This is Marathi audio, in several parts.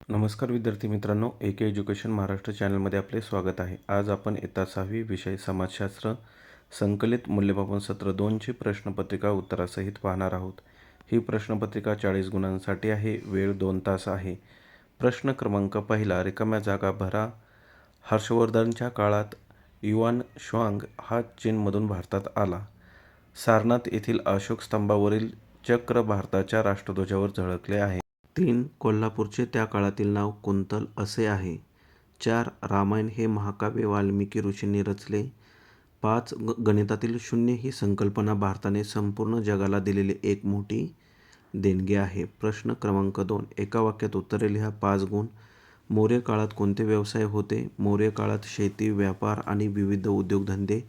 नमस्कार विद्यार्थी मित्रांनो, एके एज्युकेशन महाराष्ट्र चॅनलमध्ये आपले स्वागत आहे. आज आपण इयत्ता 6वी विषय समाजशास्त्र संकलित मूल्यमापन सत्र 2ची प्रश्नपत्रिका उत्तरासहित पाहणार आहोत. ही प्रश्नपत्रिका 40 गुणांसाठी आहे. वेळ 2 तास आहे. प्रश्न क्रमांक पहिला, रिकाम्या जागा भरा. हर्षवर्धनच्या काळात युआन श्वांग हा चीनमधून भारतात आला. सारनाथ येथील अशोक स्तंभावरील चक्र भारताच्या राष्ट्रध्वजावर झळकले आहे. 3. कोल्हापूरचे त्या काळातील नाव कुंतल असे आहे. 4. रामायण हे महाकाव्य वाल्मिकी ऋषींनी रचले. 5. गणितातील शून्य ही संकल्पना भारताने संपूर्ण जगाला दिलेली एक मोठी देणगी आहे. प्रश्न क्रमांक 2. एका वाक्यात उत्तरे लिहा. 5 गुण. मौर्य काळात कोणते व्यवसाय होते? मौर्य काळात शेती, व्यापार आणि विविध उद्योगधंदे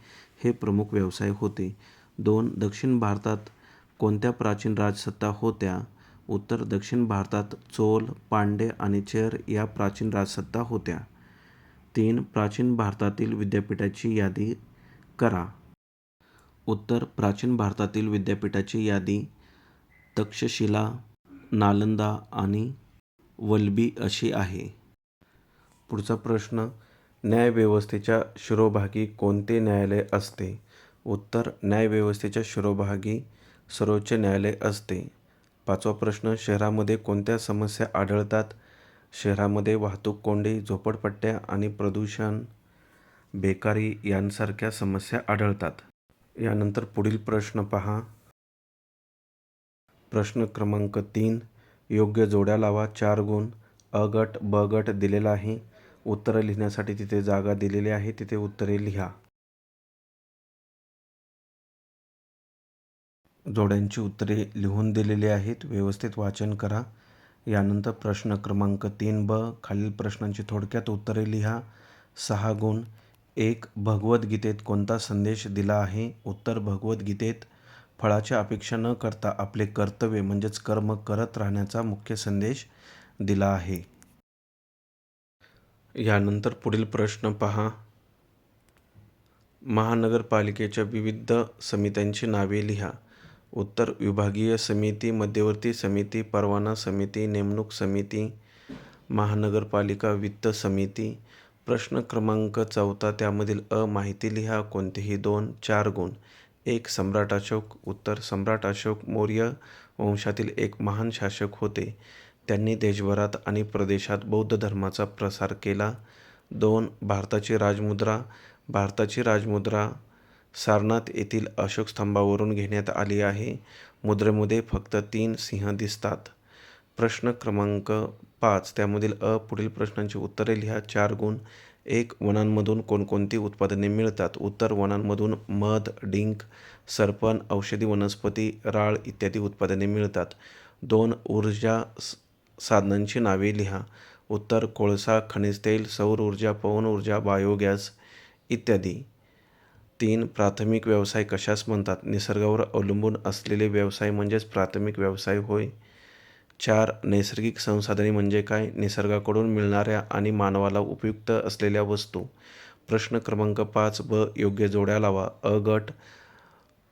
हे प्रमुख व्यवसाय होते. 2. दक्षिण भारतात कोणत्या प्राचीन राजसत्ता होत्या? उत्तर: दक्षिण भारतात चोल, पांड्य आणि चेर या प्राचीन राजसत्ता होत्या. 3. प्राचीन भारतातील विद्यापीठाची यादी करा. उत्तर: प्राचीन भारतातील विद्यापीठाची यादी तक्षशिला, नालंदा आणि वल्लभी अशी आहे. पुढचा प्रश्न, न्यायव्यवस्थेच्या शिरोभागी कोणते न्यायालय असते? उत्तर: न्यायव्यवस्थेच्या शिरोभागी सर्वोच्च न्यायालय असते. 5वा प्रश्न, शहरामध्ये कोणत्या समस्या आढळतात? शहरामध्ये वाहतूक कोंडी, झोपडपट्ट्या आणि प्रदूषण, बेकारी यांसारख्या समस्या आढळतात. यानंतर पुढील प्रश्न पहा. प्रश्न क्रमांक 3, योग्य जोड्या लावा. 4 गुण. अ गट, ब गट दिलेला आहे. उत्तरं लिहिण्यासाठी तिथे जागा दिलेली आहे, तिथे उत्तरे लिहा. जोड्यांची उत्तरे लिहून दिलेली आहेत, व्यवस्थित वाचन करा. यानंतर प्रश्न क्रमांक 3 ब, खालील प्रश्नांची थोडक्यात उत्तरे लिहा. 6 गुण. 1. भगवद्गीतेत कोणता संदेश दिला आहे? उत्तर: भगवद्गीतेत फळाची अपेक्षा न करता आपले कर्तव्य म्हणजेच कर्म करत राहण्याचा मुख्य संदेश दिला आहे. यानंतर पुढील प्रश्न पहा. महानगरपालिकेच्या विविध समित्यांची नावे लिहा. उत्तर: विभागीय समिती, मध्यवर्ती समिती, परवाना समिती, नेमणूक समिती, महानगरपालिका वित्त समिती. प्रश्न क्रमांक 4, त्यामधील अ माहिती लिहा. कोणतेही 2. 4 गुण. 1. सम्राट अशोक. उत्तर: सम्राट अशोक मौर्य वंशातील एक महान शासक होते. त्यांनी देशभरात आणि प्रदेशात बौद्ध धर्माचा प्रसार केला. 2. भारताची राजमुद्रा. भारताची राजमुद्रा सारनाथ येथील अशोक स्तंभावरून घेण्यात आली आहे. मुद्रेमध्ये फक्त 3 सिंह दिसतात. प्रश्न क्रमांक 5, त्यामधील अ पुढील प्रश्नांची उत्तरे लिहा. 4 गुण. 1. वनांमधून कोणकोणती उत्पादने मिळतात? उत्तर: वनांमधून मध, डिंक, सरपण, औषधी वनस्पती, राळ इत्यादी उत्पादने मिळतात. 2. ऊर्जा साधनांची नावे लिहा. उत्तर: कोळसा, खनिज तेल, सौर ऊर्जा, पवन ऊर्जा, बायोगॅस इत्यादी. 3. प्राथमिक व्यवसाय कशास म्हणतात? निसर्गावर अवलंबून असलेले व्यवसाय म्हणजेच प्राथमिक व्यवसाय होय. 4. नैसर्गिक संसाधने म्हणजे काय? निसर्गाकडून मिळणाऱ्या आणि मानवाला उपयुक्त असलेल्या वस्तू. प्रश्न क्रमांक 5 ब, योग्य जोड्या लावा. अ गट,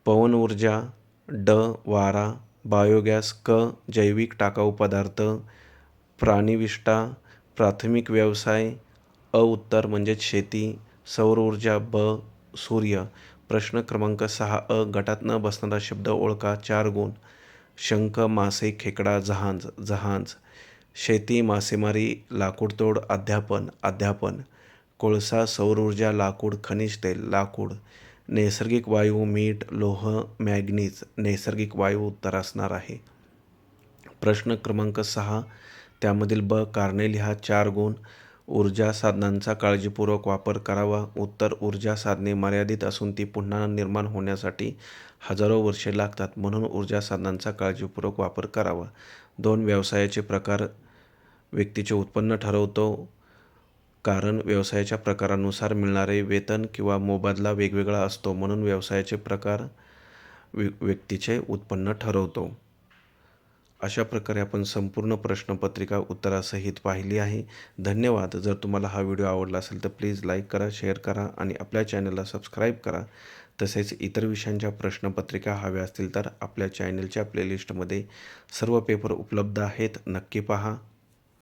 पवन ऊर्जा. ड. वारा. बायोगॅस. क. जैविक टाकाऊ पदार्थ. प्राणीविष्ठा. प्राथमिक व्यवसाय. अ उत्तर म्हणजेच शेती. सौर ऊर्जा. ब. सूर्य. प्रश्न क्रमांक 6 अ, गटात न बसणारा शब्द ओळखा. 4 गुण. शंख, मासे, खेकडा, जहाज. जहाज. शेती, मासेमारी, लाकूडतोड, अध्यापन. अध्यापन. कोळसा, सौर ऊर्जा, लाकूड, खनिज तेल, लाकूड. नैसर्गिक वायू, मीठ, लोह, मॅंगनीज. नैसर्गिक वायू उत्तर असणार आहे. प्रश्न क्रमांक 6, त्यामधील ब, कारणे लिहा. 4 गुण. ऊर्जा साधनांचा काळजीपूर्वक वापर करावा. उत्तर: ऊर्जा साधने मर्यादित असून ती पुन्हा निर्माण होण्यासाठी हजारो वर्षे लागतात, म्हणून ऊर्जा साधनांचा काळजीपूर्वक वापर करावा. 2. व्यवसायाचे प्रकार व्यक्तीचे उत्पन्न ठरवतो, कारण व्यवसायाच्या प्रकारानुसार मिळणारे वेतन किंवा मोबदला वेगवेगळा असतो, म्हणून व्यवसायाचे प्रकार व्यक्तीचे उत्पन्न ठरवतो. अशा प्रकारे आपण संपूर्ण प्रश्नपत्रिका उत्तरासहित पाहिली आहे. धन्यवाद. जर तुम्हाला हा व्हिडिओ आवडला असेल तर प्लीज लाईक करा, शेअर करा आणि आपल्या चॅनलला सबस्क्राईब करा. तसेच इतर विषयांच्या प्रश्नपत्रिका हव्या असतील तर आपल्या चॅनलच्या प्लेलिस्टमध्ये सर्व पेपर उपलब्ध आहेत, नक्की पहा.